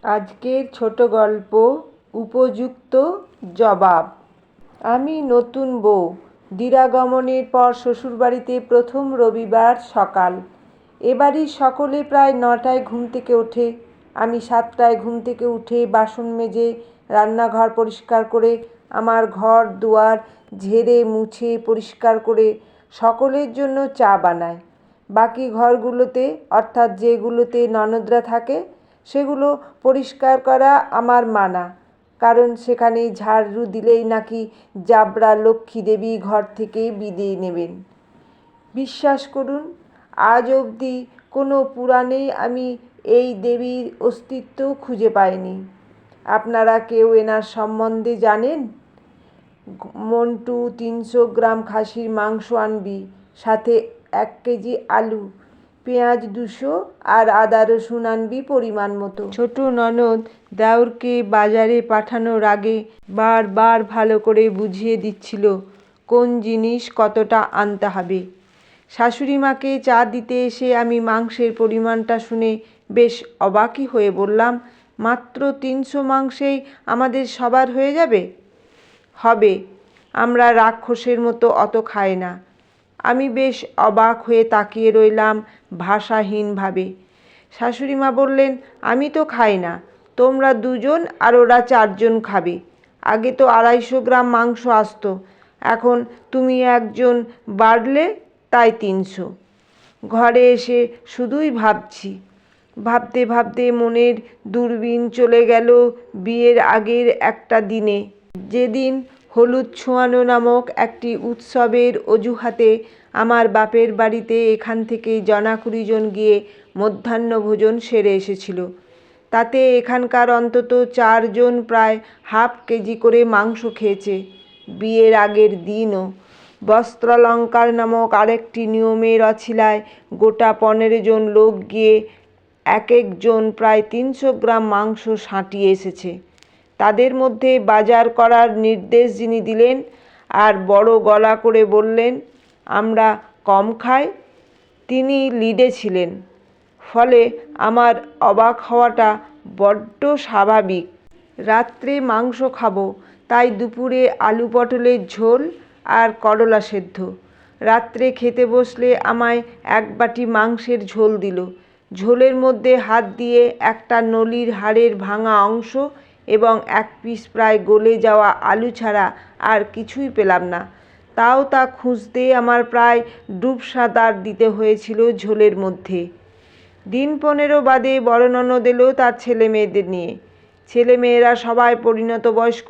আজকের ছোট গল্প উপযুক্ত জবাব। আমি নতুন বউ। দিরাগমনের পর শ্বশুরবাড়িতে প্রথম রবিবার সকাল। এবাড়ির সকলে প্রায় 9টায় ঘুম থেকে ওঠে। আমি 7টায় ঘুম থেকে উঠে বাসন মেজে রান্নাঘর পরিষ্কার করে আমার ঘর দুয়ার ঝেড়ে মুছে পরিষ্কার করে সকলের জন্য চা বানাই। বাকি ঘরগুলোতে, অর্থাৎ যেগুলোতে ননদরা থাকে, সেগুলো পরিষ্কার করা আমার মানা, কারণ সেখানে ঝাড়ু দিলেই নাকি জাবরা লক্ষ্মী দেবী ঘর থেকে বিদেয় নেবেন। বিশ্বাস করুন, আজ অবধি কোনো পুরাণেই আমি এই দেবীর অস্তিত্ব খুঁজে পাইনি। আপনারা কেউ এনার সম্বন্ধে জানেন? মন্টু 300 গ্রাম খাসির মাংস আনবি, সাথে 1 কেজি আলু, পেঁয়াজ 200 আর আদা রসুন আনবি পরিমাণ মতো। ছোট ননদ দেওরকে বাজারে পাঠানোর আগে বারবার ভালো করে বুঝিয়ে দিচ্ছিল কোন জিনিস কতটা আনতে হবে। শাশুড়িমাকে চা দিতে এসে আমি মাংসের পরিমাণটা শুনে বেশ অবাকই হয়ে বললাম, মাত্র 300 মাংসেই আমাদের সবার হয়ে যাবে? হবে, আমরা রাক্ষসের মতো অত খাই না। আমি বেশ অবাক হয়ে তাকিয়ে রইলাম ভাষাহীনভাবে। শাশুড়িমা বললেন, আমি তো খাই না, তোমরা 2জন আর ওরা 4জন খাবে। আগে তো 250 গ্রাম মাংস আসতো, এখন তুমি 1জন বাড়লে, তাই 300। ঘরে এসে শুধুই ভাবছি। ভাবতে ভাবতে মনের দূরবীন চলে গেল বিয়ের আগের একটা দিনে, যেদিন হলুদ ছোঁয়ানো নামক একটি উৎসবের অজুহাতে আমার বাপের বাড়িতে এখান থেকে জনা 20 জন গিয়ে মধ্যাহ্নভোজন সেরে এসেছিল। তাতে এখানকার অন্তত 4 জন প্রায় হাফ কেজি করে মাংস খেয়েছে। বিয়ের আগের দিনও বস্ত্রালঙ্কার নামক আরেকটি নিয়মের অছিলায় গোটা 15 জন লোক গিয়ে এক একজন প্রায় 300 গ্রাম মাংস সাঁটিয়ে এসেছে। তাদের মধ্যে বাজার করার নির্দেশ যিনি দিলেন আর বড় গলা করে বললেন আমরা কম খাই, তিনি লিডে ছিলেন। ফলে আমার অবাক হওয়াটা বড্ড স্বাভাবিক। রাত্রে মাংস খাবো, তাই দুপুরে আলু পটলের ঝোল আর করলা সেদ্ধ। রাত্রে খেতে বসলে আমায় 1 বাটি মাংসের ঝোল দিল। ঝোলের মধ্যে হাত দিয়ে একটা নলির হাড়ের ভাঙা অংশ এবং 1 পিস প্রায় গলে যাওয়া আলু ছাড়া আর কিছুই পেলাম না। তাও তা খুঁজতে আমার প্রায় ডুবসাঁতার দিতে হয়েছিল ঝোলের মধ্যে। দিন 15 বাদে বড় ননদ এলো তার ছেলে মেয়েদের নিয়ে। ছেলে মেয়েরা সবাই পরিণত বয়স্ক,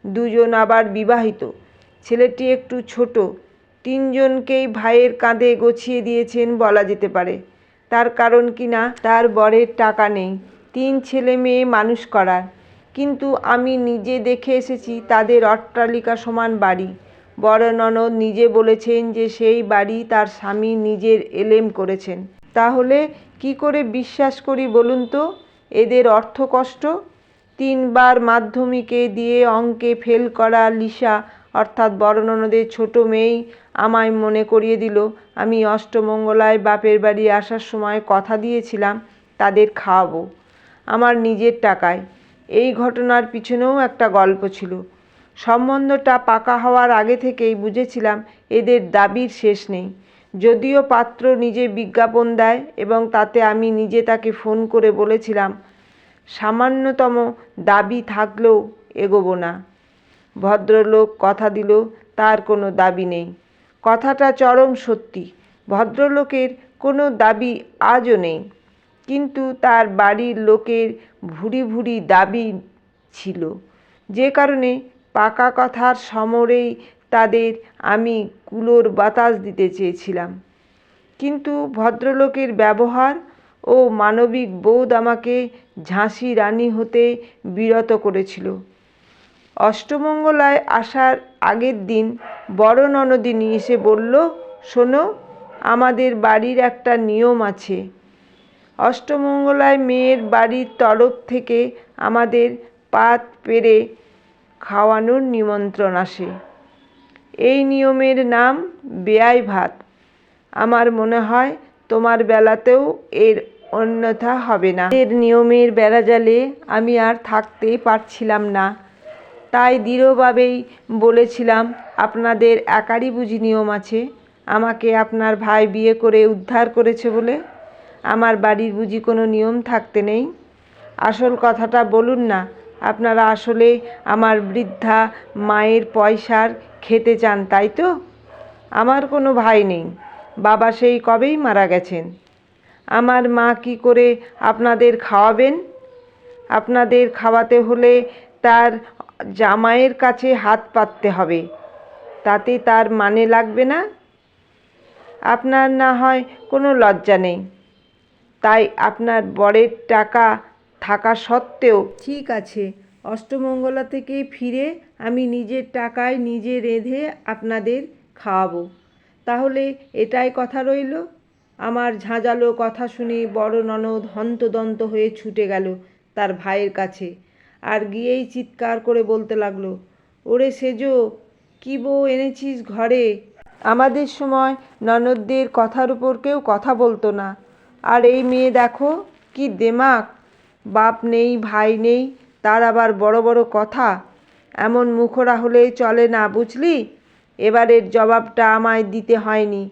2 জন আবার বিবাহিত। ছেলেটি একটু ছোট, 3 জনকেই ভাইয়ের কাঁধে গছিয়ে দিয়েছেন বলা যেতে পারে। তার কারণ কিনা তার বরের টাকা নেই 3 ছেলে মেয়ে মানুষ করার। কিন্তু আমি নিজে দেখে এসেছি তাদের অট্টালিকা সমান বাড়ি। বড় ননদ নিজে বলেছেন যে সেই বাড়ি তার স্বামী নিজের এলেম করেছেন। তাহলে কি করে বিশ্বাস করি বলুন তো এদের অর্থকষ্ট? 3 বার মাধ্যমিকে দিয়ে অঙ্কে ফেল করা লিসা, অর্থাৎ বড় ননদের ছোট মেয়েই আমায় মনে করিয়ে দিল আমি অষ্টমঙ্গলায় বাপের বাড়ি আসার সময় কথা দিয়েছিলাম তাদের খাওয়াবো আমার নিজের টাকায়। এই ঘটনার পিছনেও একটা গল্প ছিল। সম্বন্ধটা পাকা হওয়ার আগে থেকেই বুঝেছিলাম এদের দাবির শেষ নেই। যদিও পাত্র নিজে বিজ্ঞাপন দেয় এবং তাতে আমি নিজে তাকে ফোন করে বলেছিলাম সামান্যতম দাবি থাকলেও এগোবো না। ভদ্রলোক কথা দিল তার কোনো দাবি নেই। কথাটা চরম সত্যি। ভদ্রলোকের কোনো দাবি আজও নেই, কিন্তু তার বাড়ির লোকের ভুরি ভুরি দাবি ছিল, যে কারণে পাকা কথার সমরেই তাদের আমি কুলোর বাতাস দিতে চেয়েছিলাম। কিন্তু ভদ্রলোকের ব্যবহার ও মানবিক বোধ আমাকে ঝাঁসি রানী হতে বিরত করেছিল। অষ্টমঙ্গলায় আসার আগের দিন বড় ননদিনী এসে বলল, শোনো, আমাদের বাড়ির একটা নিয়ম আছে। অষ্টমঙ্গলায় মেয়ের বাড়ির তরফ থেকে আমাদের পাত পেরে খাওয়ানোর নিমন্ত্রণ আসে। এই নিয়মের নাম বেয়াই ভাত। আমার মনে হয় তোমার বেলাতেও এর অন্যথা হবে না। এর নিয়মের বেড়াজালে আমি আর থাকতে পারছিলাম না। তাই দৃঢ়ভাবেই বলেছিলাম, আপনাদের একারই বুঝি নিয়ম আছে? আমাকে আপনার ভাই বিয়ে করে উদ্ধার করেছে বলে আমার বাড়ির বুঝি কোনো নিয়ম থাকতে নেই? আসল কথাটা বলুন না। আপনারা আসলে আমার বৃদ্ধা মায়ের পয়সার খেতে চান, তাই তো? আমার কোনো ভাই নেই, বাবা সেই কবেই মারা গেছেন। আমার মা কি করে আপনাদের খাওয়াবেন? আপনাদের খাওয়াতে হলে তার জামাইয়ের কাছে হাত পাততে হবে, তাতে তার মানে লাগবে না? আপনার না হয় কোনো লজ্জা নেই, তাই আপনার বরের টাকা থাকা সত্ত্বেও। ঠিক আছে, অষ্টমঙ্গলা থেকে ফিরে আমি নিজের টাকায় নিজে রেঁধে আপনাদের খাওয়াবো। তাহলে এটাই কথা রইল? আমার ঝাঁঝালো কথা শুনে বড় ননদ হন্তদন্ত হয়ে ছুটে গেল তার ভাইয়ের কাছে, আর গিয়েই চিৎকার করে বলতে লাগলো, ওরে সেজো, কি বউ এনেছিস ঘরে? আমাদের সময় ননদদের কথার উপর কেউ কথা বলতো না, আর এই মেয়ে দেখো কি দেমাক, বাপ নেই ভাই নেই, তার আবার বড় বড় কথা। এমন মুখরা হলে চলে না, বুঝলি? এবারের জবাবটা আমায় দিতে হয়নি,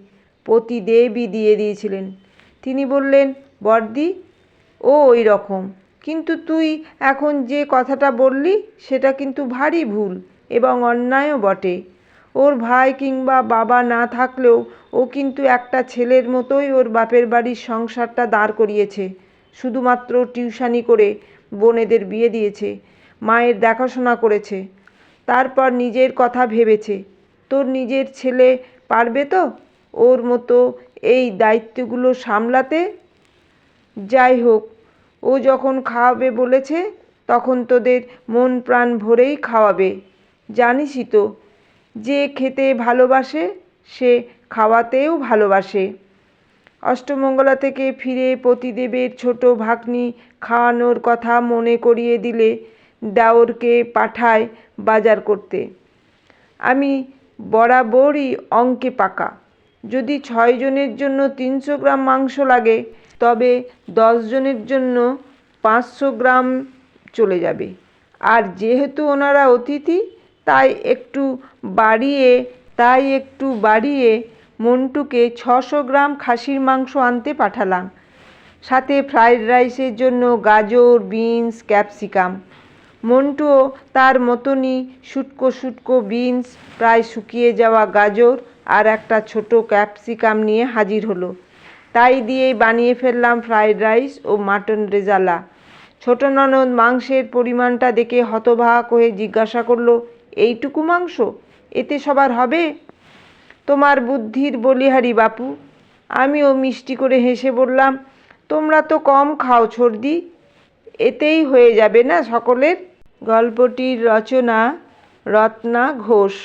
পতিদেবই দিয়ে দিয়েছিলেন। তিনি বললেন, বর্দি, ও ওই রকম, কিন্তু তুই এখন যে কথাটা বললি সেটা কিন্তু ভারী ভুল এবং অন্যায়ও বটে। ওর ভাই কিংবা বাবা না থাকলেও ও কিন্তু একটা ছেলের মতোই ওর বাপের বাড়ির সংসারটা দাঁড় করিয়েছে। শুধুমাত্র টিউশনি করে বোনেদের বিয়ে দিয়েছে, মায়ের দেখাশোনা করেছে, তারপর নিজের কথা ভেবেছে। তোর নিজের ছেলে পারবে তো ওর মতো এই দায়িত্বগুলো সামলাতে? যাই হোক, ও যখন খাওয়াবে বলেছে তখন তোদের মন প্রাণ ভরেই খাওয়াবে। জানিসই তো, যে খেতে ভালোবাসে সে খাওয়াতেও ভালোবাসে। অষ্টমঙ্গলা থেকে ফিরে পতিদেবের ছোট ভাগ্নি খাওয়ানোর কথা মনে করিয়ে দিলে দেওরকে পাঠায় বাজার করতে। আমি বরাবরই অঙ্কে পাকা। যদি 6 জনের জন্য 300 গ্রাম মাংস লাগে, তবে 10 জনের জন্য 500 গ্রাম চলে যাবে। আর যেহেতু ওনারা অতিথি, তাই একটু বাড়িয়ে মন্টুকে 600 গ্রাম খাসির মাংস আনতে পাঠালাম, সাথে ফ্রাইড রাইসের জন্য গাজর, বিনস, ক্যাপসিকাম। মন্টুও তার মতনই শুটকো শুটকো বিনস, প্রায় শুকিয়ে যাওয়া গাজর আর একটা ছোট ক্যাপসিকাম নিয়ে হাজির হলো। তাই দিয়েই বানিয়ে ফেললাম ফ্রাইড রাইস ও মাটন রেজালা। ছোট ননদ মাংসের পরিমাণটা দেখে হতবাক হয়ে জিজ্ঞাসা করলো, এইটুকু মাংস এতে সবার হবে? তোমার বুদ্ধির বলিহারি বাপু। আমিও মিষ্টি করে হেসে বললাম, তোমরা তো কম খাও ছর্দি, এতেই হয়ে যাবে না সকলের। গল্পটির রচনা রত্না ঘোষ।